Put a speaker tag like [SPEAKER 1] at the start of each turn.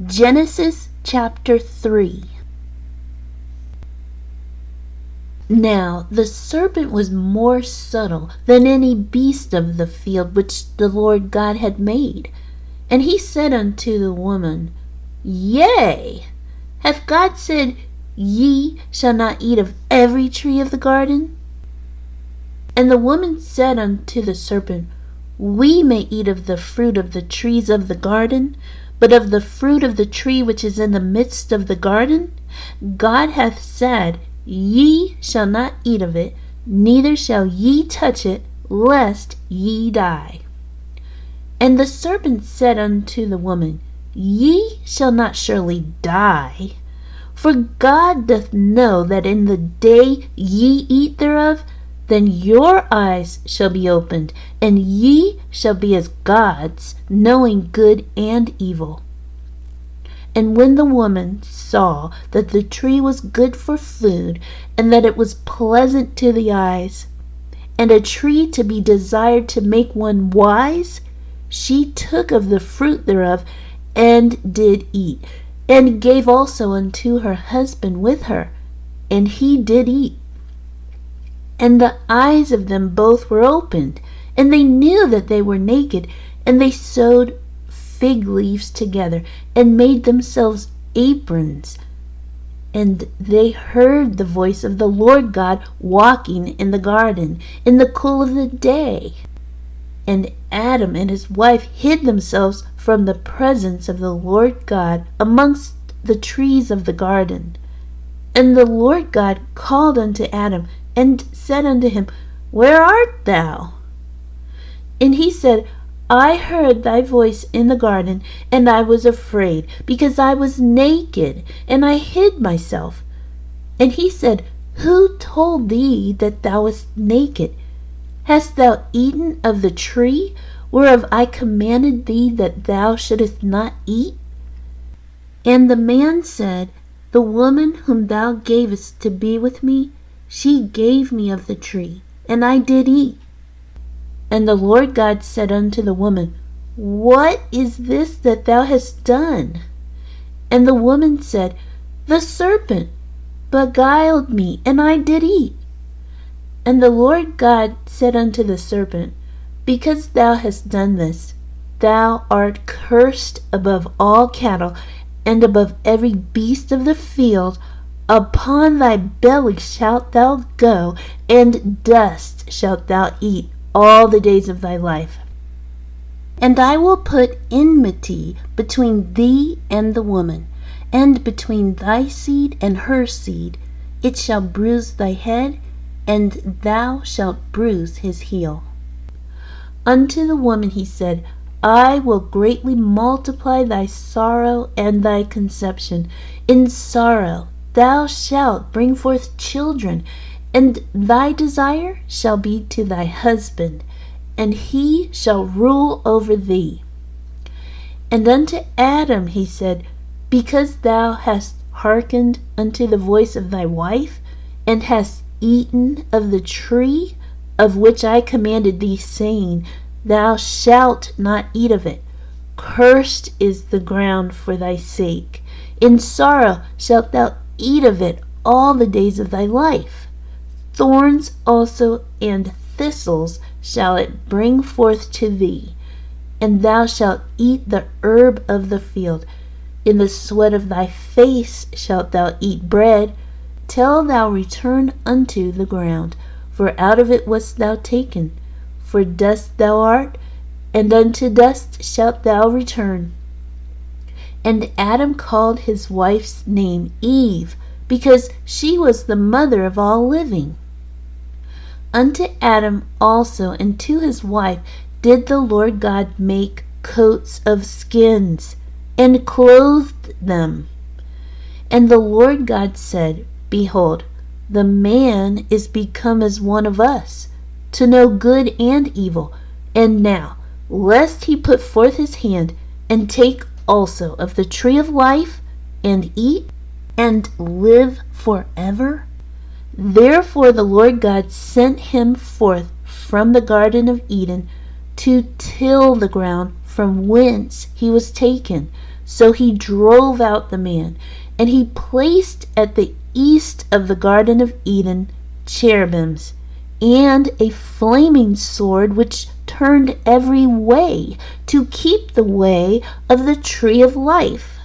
[SPEAKER 1] Genesis chapter 3. Now the serpent was more subtle than any beast of the field which the Lord God had made. And he said unto the woman, Yea, hath God said, Ye shall not eat of every tree of the garden? And the woman said unto the serpent, We may eat of the fruit of the trees of the garden, but of the fruit of the tree which is in the midst of the garden, God hath said, Ye shall not eat of it, neither shall ye touch it, lest ye die. And the serpent said unto the woman, Ye shall not surely die. For God doth know that in the day ye eat thereof, then your eyes shall be opened, and ye shall be as gods, knowing good and evil. And when the woman saw that the tree was good for food, and that it was pleasant to the eyes, and a tree to be desired to make one wise, she took of the fruit thereof, and did eat, and gave also unto her husband with her, and he did eat. And the eyes of them both were opened, and they knew that they were naked, and they sewed fig leaves together, and made themselves aprons. And they heard the voice of the Lord God walking in the garden in the cool of the day. And Adam and his wife hid themselves from the presence of the Lord God amongst the trees of the garden. And the Lord God called unto Adam, and said unto him, Where art thou? And he said, I heard thy voice in the garden, and I was afraid, because I was naked, and I hid myself. And he said, Who told thee that thou wast naked? Hast thou eaten of the tree, whereof I commanded thee that thou shouldest not eat? And the man said, The woman whom thou gavest to be with me, she gave me of the tree, and I did eat. And the Lord God said unto the woman, What is this that thou hast done? And the woman said, The serpent beguiled me, and I did eat. And the Lord God said unto the serpent, Because thou hast done this, thou art cursed above all cattle, and above every beast of the field. Upon thy belly shalt thou go, and dust shalt thou eat all the days of thy life. And I will put enmity between thee and the woman, and between thy seed and her seed. It shall bruise thy head, and thou shalt bruise his heel. Unto the woman he said, I will greatly multiply thy sorrow and thy conception. In sorrow thou shalt bring forth children, and thy desire shall be to thy husband, and he shall rule over thee. And unto Adam he said, Because thou hast hearkened unto the voice of thy wife, and hast eaten of the tree of which I commanded thee, saying, Thou shalt not eat of it. Cursed is the ground for thy sake. In sorrow shalt thou eat of it all the days of thy life. Thorns also and thistles shall it bring forth to thee, and thou shalt eat the herb of the field. In the sweat of thy face shalt thou eat bread, till thou return unto the ground, for out of it wast thou taken. For dust thou art, and unto dust shalt thou return. And Adam called his wife's name Eve, because she was the mother of all living. Unto Adam also and to his wife did the Lord God make coats of skins, and clothed them. And the Lord God said, Behold, the man is become as one of us, to know good and evil. And now, lest he put forth his hand, and take also of the tree of life, and eat, and live forever? Therefore the Lord God sent him forth from the Garden of Eden to till the ground from whence he was taken. So he drove out the man, and he placed at the east of the Garden of Eden cherubims, and a flaming sword which turned every way to keep the way of the tree of life.